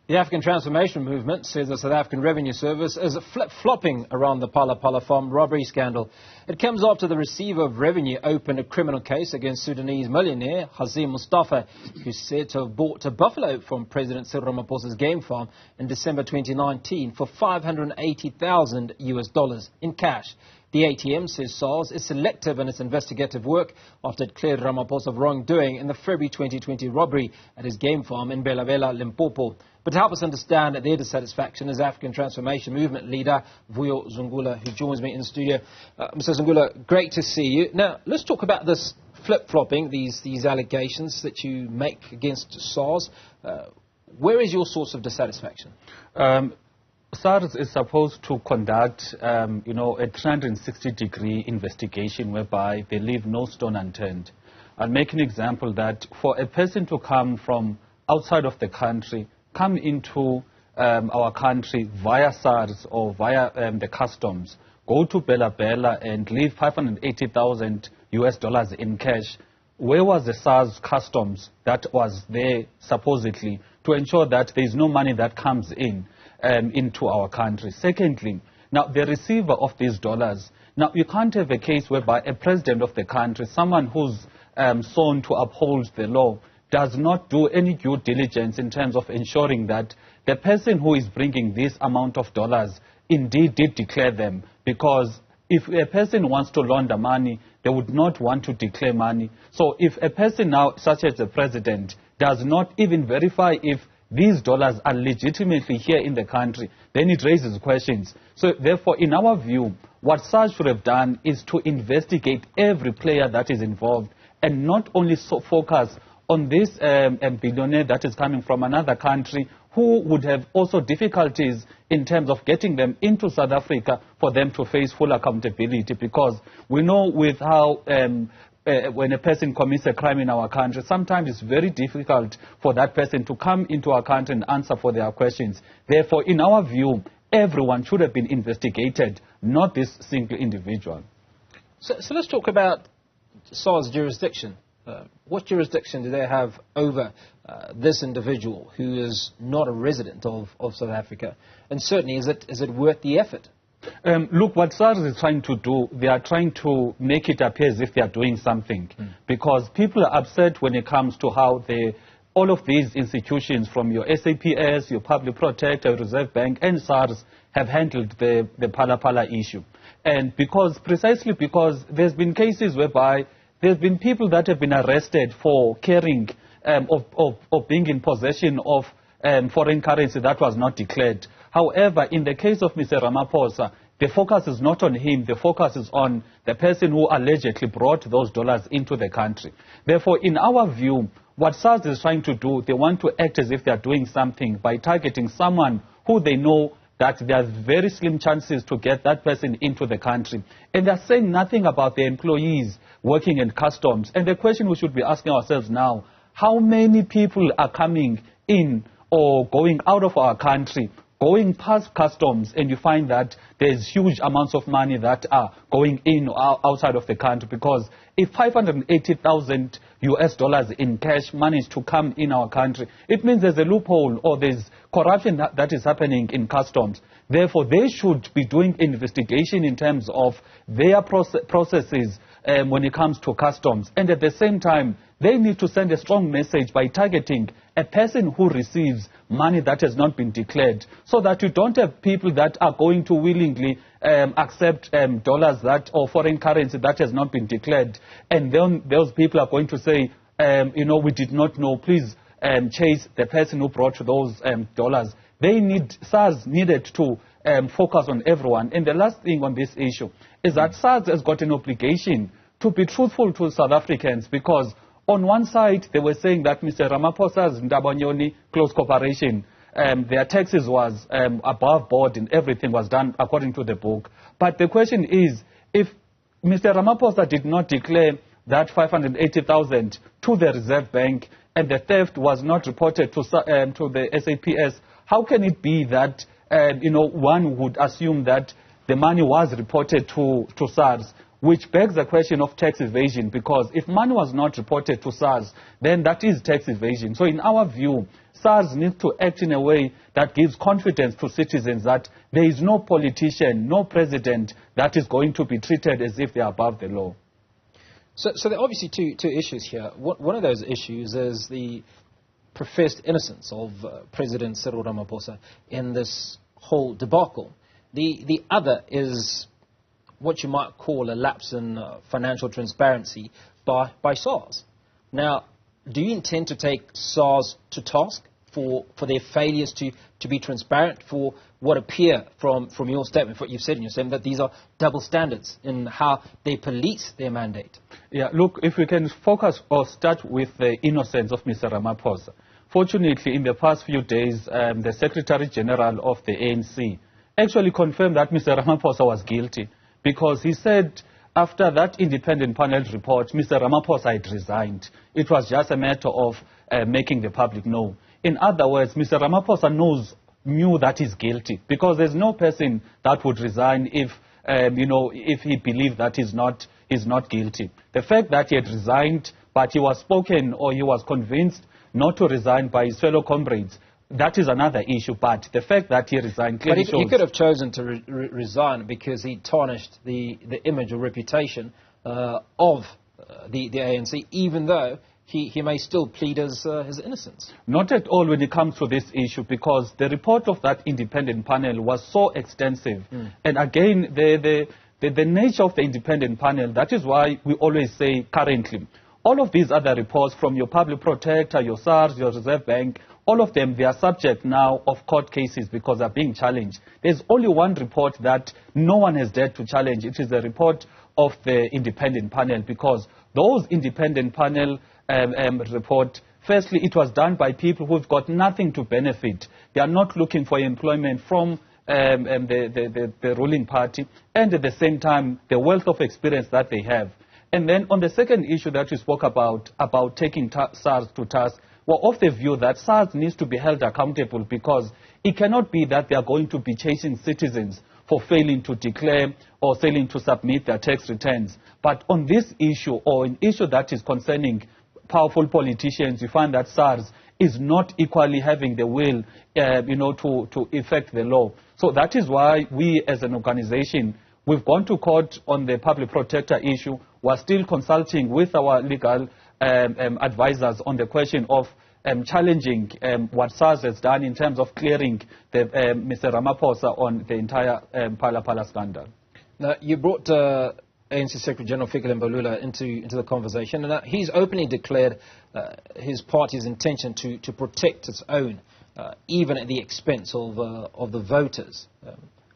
The African Transformation Movement says the South African Revenue Service is flip-flopping around the Phala Phala Farm robbery scandal. It comes after the receiver of revenue opened a criminal case against Sudanese millionaire Hazim Mustafa, who's said to have bought a buffalo from President Cyril Ramaphosa's game farm in December 2019 for $580,000 in cash. The ATM says SARS is selective in its investigative work after it cleared Ramaphosa of wrongdoing in the February 2020 robbery at his game farm in Bela Bela, Limpopo. But to help us understand their dissatisfaction is African Transformation Movement leader Vuyolwethu Zungula, who joins me in the studio. Mr. Zungula, great to see you. Now, let's talk about this flip-flopping, these allegations that you make against SARS. Where is your source of dissatisfaction? SARS is supposed to conduct, a 360-degree investigation whereby they leave no stone unturned. I'll make an example that for a person to come from outside of the country, come into our country via SARS or via the customs, go to Bela Bela and leave $580,000 in cash. Where was the SARS customs that was there supposedly to ensure that there is no money that comes in into our country? Secondly, now the receiver of these dollars, now you can't have a case whereby a president of the country, someone who's sworn to uphold the law, does not do any due diligence in terms of ensuring that the person who is bringing this amount of dollars indeed did declare them. Because if a person wants to launder money, they would not want to declare money. So if a person now, such as the president, does not even verify if these dollars are legitimately here in the country, then it raises questions. So therefore, in our view, what SARS should have done is to investigate every player that is involved and not only focus on this billionaire that is coming from another country who would have also difficulties in terms of getting them into South Africa for them to face full accountability, because we know with how when a person commits a crime in our country, sometimes it's very difficult for that person to come into our country and answer for their questions. Therefore, in our view, everyone should have been investigated, not this single individual. So let's talk about SARS jurisdiction. What jurisdiction do they have over this individual who is not a resident of South Africa? And certainly, is it worth the effort? Look, what SARS is trying to do, they are trying to make it appear as if they are doing something. Because people are upset when it comes to how all of these institutions, from your SAPS, your Public Protector, Reserve Bank, and SARS, have handled the Phala Phala issue. And precisely because there's been cases whereby there's been people that have been arrested for carrying or being in possession of foreign currency that was not declared. However, in the case of Mr. Ramaphosa, the focus is not on him. The focus is on the person who allegedly brought those dollars into the country. Therefore, in our view, what SARS is trying to do, they want to act as if they are doing something by targeting someone who they know that there are very slim chances to get that person into the country. And they're saying nothing about the employees working in customs. And the question we should be asking ourselves now, how many people are coming in or going out of our country, going past customs, and you find that there's huge amounts of money that are going in or outside of the country? Because if $580,000 in cash managed to come in our country, it means there's a loophole or there's corruption that is happening in customs. Therefore, they should be doing investigation in terms of their processes when it comes to customs. And at the same time, they need to send a strong message by targeting a person who receives money that has not been declared, so that you don't have people that are going to willingly accept dollars or foreign currency that has not been declared. And then those people are going to say, we did not know, please chase the person who brought those dollars. SARS needed to focus on everyone. And the last thing on this issue is that SARS has got an obligation to be truthful to South Africans, because on one side, they were saying that Mr. Ramaphosa's Ndabanyoni close cooperation, their taxes was above board and everything was done according to the book. But the question is, if Mr. Ramaphosa did not declare that 580,000 to the Reserve Bank and the theft was not reported to the SAPS, how can it be that one would assume that the money was reported to SARS which begs the question of tax evasion, because if money was not reported to SARS, then that is tax evasion. So in our view, SARS needs to act in a way that gives confidence to citizens that there is no politician, no president that is going to be treated as if they are above the law. So there are obviously two issues here. One of those issues is the professed innocence of President Cyril Ramaphosa in this whole debacle. The other is what you might call a lapse in financial transparency by SARS. Now, do you intend to take SARS to task for their failures to be transparent, for what appear from your statement, what you've said in your statement, that these are double standards in how they police their mandate? Yeah, look, if we can focus or start with the innocence of Mr. Ramaphosa. Fortunately, in the past few days, the Secretary General of the ANC actually confirmed that Mr. Ramaphosa was guilty, because he said after that independent panel report, Mr. Ramaphosa had resigned. It was just a matter of making the public know. In other words, Mr. Ramaphosa knew that he's guilty, because there's no person that would resign if he believed that he's not guilty. The fact that he had resigned, but he was spoken or he was convinced not to resign by his fellow comrades, that is another issue. But the fact that he resigned clearly shows... But he could have chosen to resign because he tarnished the image or reputation of the ANC, even though he may still plead his innocence. Not at all when it comes to this issue, because the report of that independent panel was so extensive. And again, the nature of the independent panel, that is why we always say currently, all of these other reports from your public protector, your SARS, your Reserve Bank, all of them, they are subject now of court cases because they're being challenged. There's only one report that no one has dared to challenge. It is the report of the independent panel, because those independent panel report, firstly, it was done by people who've got nothing to benefit. They are not looking for employment from the ruling party, and at the same time, the wealth of experience that they have. And then on the second issue that you spoke about taking SARS to task, we're of the view that SARS needs to be held accountable, because it cannot be that they are going to be chasing citizens for failing to declare or failing to submit their tax returns. But on this issue, or an issue that is concerning powerful politicians, you find that SARS is not equally having the will to effect the law. So that is why we as an organization, we've gone to court on the public protector issue. We're still consulting with our legal advisors on the question of challenging what SARS has done in terms of clearing Mr. Ramaphosa on the entire Phala scandal. Now, you brought ANC Secretary General Fikile Mbalula into the conversation, and he's openly declared his party's intention to protect its own, even at the expense of the voters.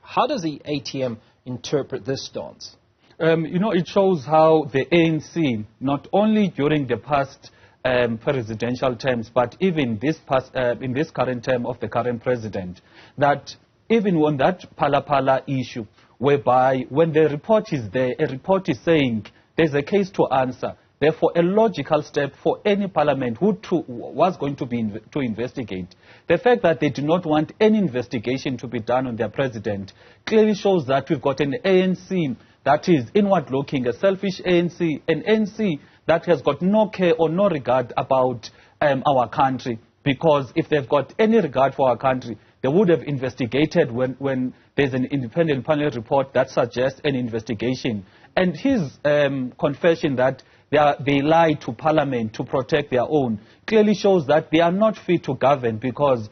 How does the ATM interpret this stance? It shows how the ANC, not only during the past presidential terms, but even in this current term of the current president, that even on that Phala issue, whereby when the report is there, a report is saying there's a case to answer. Therefore, a logical step for any parliament was going to be to investigate. The fact that they do not want any investigation to be done on their president clearly shows that we've got an ANC that is inward-looking, a selfish ANC, an ANC that has got no care or no regard about our country. Because if they've got any regard for our country, they would have investigated when there's an independent panel report that suggests an investigation. And his confession that they lie to Parliament to protect their own clearly shows that they are not fit to govern, because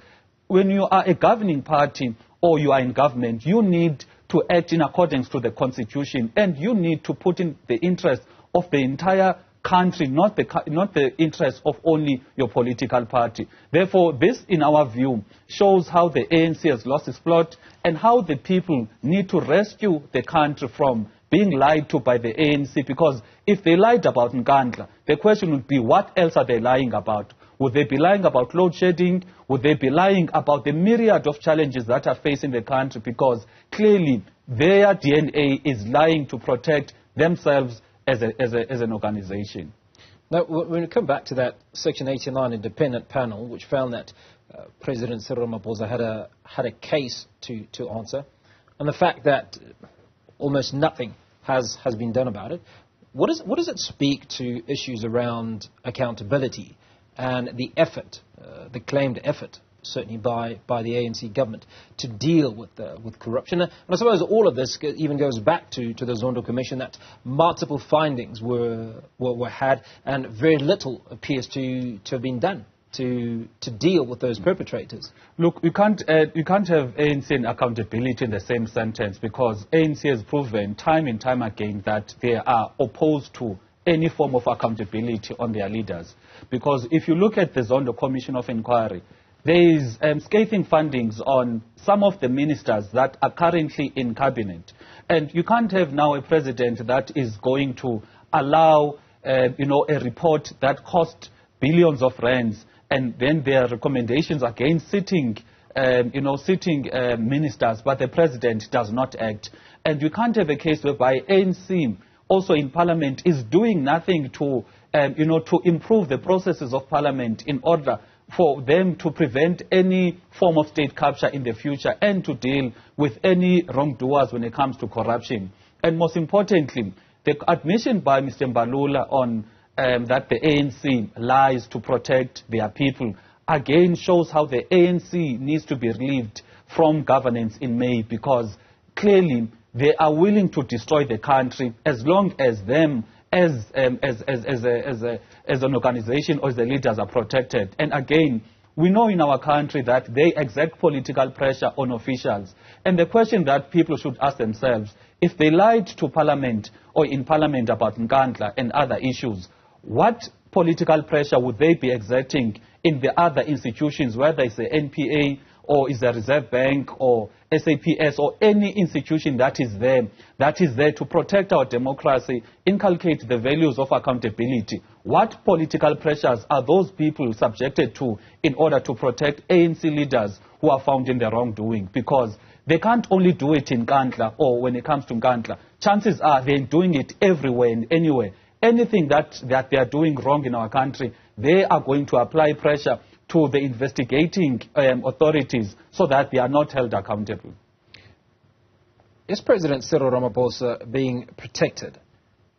when you are a governing party or you are in government, you need to act in accordance to the Constitution, and you need to put in the interest of the entire country, not the interest of only your political party. Therefore, this, in our view, shows how the ANC has lost its plot and how the people need to rescue the country from being lied to by the ANC, because if they lied about Nkandla, the question would be, what else are they lying about? Would they be lying about load shedding? Would they be lying about the myriad of challenges that are facing the country? Because clearly their DNA is lying to protect themselves as an organization. Now, when we come back to that Section 89 independent panel, which found that President Cyril Ramaphosa had a case to answer, and the fact that almost nothing has been done about it. What does it speak to issues around accountability and the effort, the claimed effort, certainly by the ANC government, to deal with corruption? And I suppose all of this even goes back to the Zondo Commission, that multiple findings were had and very little appears to have been done to deal with those perpetrators. Look, you can't have ANC and accountability in the same sentence, because ANC has proven time and time again that they are opposed to any form of accountability on their leaders. Because if you look at the Zondo Commission of Inquiry, there is scathing findings on some of the ministers that are currently in cabinet. And you can't have now a president that is going to allow a report that cost billions of rands, and then their recommendations against sitting ministers, but the president does not act. And you can't have a case whereby ANC, also in parliament, is doing nothing to improve the processes of parliament in order for them to prevent any form of state capture in the future and to deal with any wrongdoers when it comes to corruption. And most importantly, the admission by Mr. Mbalula on that the ANC lies to protect their people again shows how the ANC needs to be relieved from governance in May, because clearly they are willing to destroy the country as long as them as an organization or as the leaders are protected. And again, we know in our country that they exert political pressure on officials. And the question that people should ask themselves, if they lied to Parliament or in Parliament about Nkandla and other issues, what political pressure would they be exerting in the other institutions, whether it's the NPA or is the Reserve Bank or SAPS or any institution that is there to protect our democracy, inculcate the values of accountability? What political pressures are those people subjected to in order to protect ANC leaders who are found in the wrongdoing? Because they can't only do it in Nkandla or when it comes to Nkandla. Chances are they're doing it everywhere and anywhere. Anything that they are doing wrong in our country, they are going to apply pressure to the investigating authorities so that they are not held accountable. Is President Cyril Ramaphosa being protected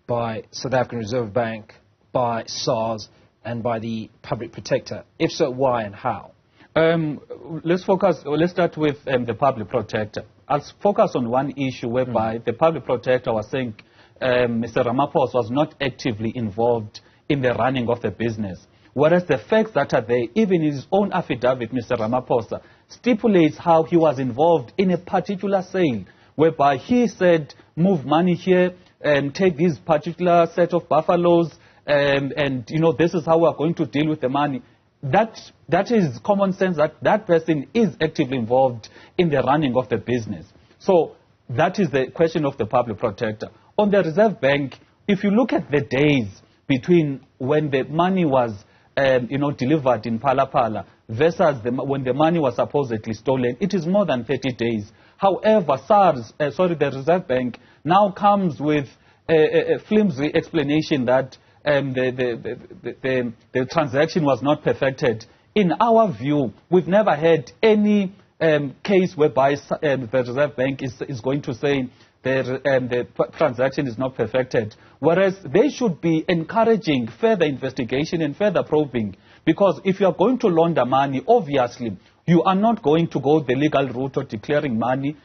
by South African Reserve Bank, by SARS, and by the Public Protector? If so, why and how? Let's start with the Public Protector. I'll focus on one issue whereby the Public Protector was saying Mr. Ramaphosa was not actively involved in the running of the business. Whereas the facts that are there, even in his own affidavit, Mr. Ramaphosa stipulates how he was involved in a particular sale, whereby he said, move money here, take this particular set of buffaloes, and this is how we are going to deal with the money. That is common sense, that person is actively involved in the running of the business. So that is the question of the Public Protector. On the Reserve Bank, if you look at the days between when the money was delivered in Phala versus when the money was supposedly stolen, it is more than 30 days. However, the Reserve Bank now comes with a flimsy explanation that the transaction was not perfected. In our view, we've never had any case whereby the Reserve Bank is going to say the transaction is not perfected, whereas they should be encouraging further investigation and further probing, because if you are going to launder money, obviously you are not going to go the legal route of declaring money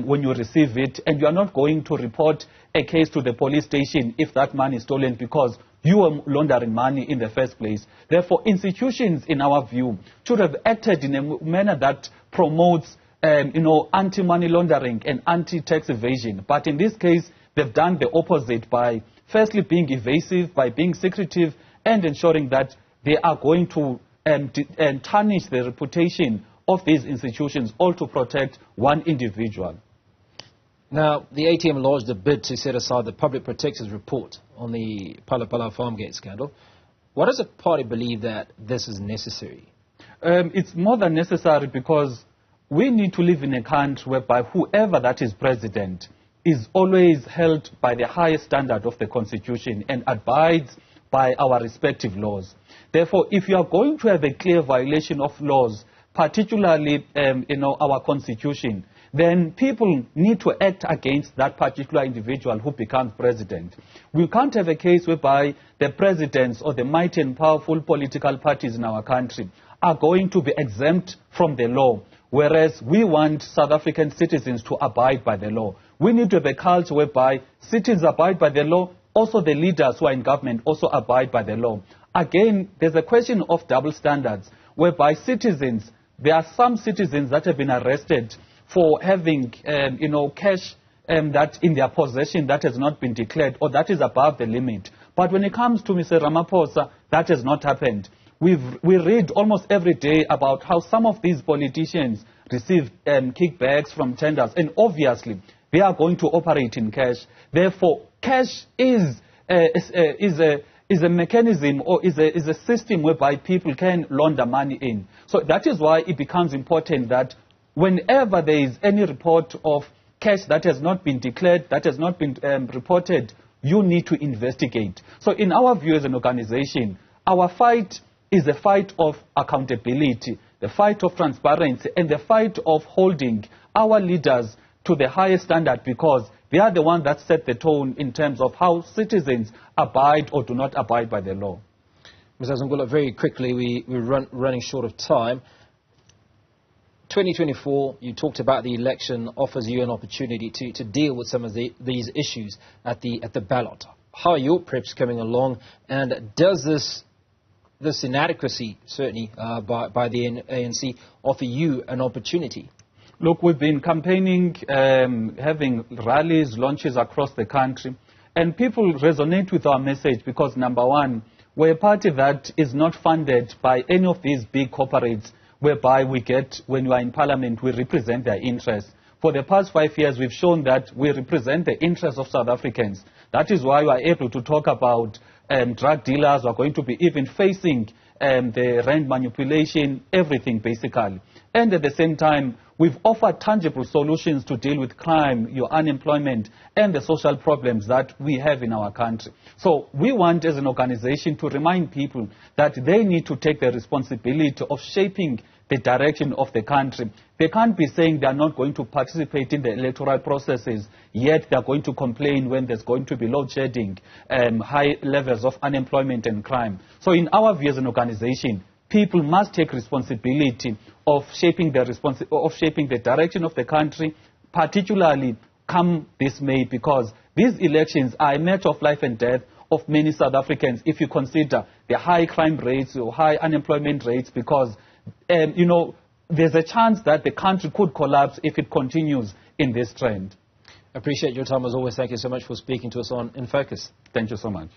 when you receive it, and you are not going to report a case to the police station if that money is stolen because you are laundering money in the first place. Therefore, institutions, in our view, should have acted in a manner that promotes anti-money laundering and anti-tax evasion. But in this case, they've done the opposite by firstly being evasive, by being secretive, and ensuring that they are going to tarnish the reputation of these institutions, all to protect one individual. Now, the ATM lodged a bid to set aside the Public Protector's report on the Phala Farmgate scandal. Why does the party believe that this is necessary? It's more than necessary because we need to live in a country whereby whoever that is president is always held by the highest standard of the Constitution and abides by our respective laws. Therefore, if you are going to have a clear violation of laws, particularly our Constitution, then people need to act against that particular individual who becomes president. We can't have a case whereby the presidents or the mighty and powerful political parties in our country are going to be exempt from the law, whereas we want South African citizens to abide by the law. We need to have a culture whereby citizens abide by the law, also the leaders who are in government also abide by the law. Again, there's a question of double standards, whereby citizens, there are some citizens that have been arrested for having, cash that in their possession that has not been declared or that is above the limit. But when it comes to Mr. Ramaphosa, that has not happened. We read almost every day about how some of these politicians receive kickbacks from tenders, and obviously they are going to operate in cash. Therefore, cash is a mechanism or is a system whereby people can launder money in. So that is why it becomes important that whenever there is any report of cash that has not been declared, that has not been reported, you need to investigate. So in our view as an organization, our fight is a fight of accountability, the fight of transparency, and the fight of holding our leaders to the highest standard, because they are the ones that set the tone in terms of how citizens abide or do not abide by the law. Mr. Zungula, very quickly, we're running short of time. 2024, you talked about the election offers you an opportunity to deal with some of these issues at the ballot. How are your preps coming along, and does this inadequacy, certainly by the ANC, offer you an opportunity? Look, we've been campaigning, having rallies, launches across the country, and people resonate with our message because, number one, we're a party that is not funded by any of these big corporates whereby we get, when you are in parliament, we represent their interests. For the past 5 years, we've shown that we represent the interests of South Africans. That is why we are able to talk about drug dealers who are going to be even facing the rent manipulation, everything basically. And at the same time, we've offered tangible solutions to deal with crime, your unemployment, and the social problems that we have in our country. So we want as an organization to remind people that they need to take the responsibility of shaping the direction of the country. They can't be saying they are not going to participate in the electoral processes, yet they are going to complain when there's going to be load shedding, high levels of unemployment and crime. So in our view as an organization, people must take responsibility of shaping the direction of the country, particularly come this May, because these elections are a matter of life and death of many South Africans if you consider the high crime rates or high unemployment rates, because there's a chance that the country could collapse if it continues in this trend. Appreciate your time as always. Thank you so much for speaking to us on In Focus. Thank you so much.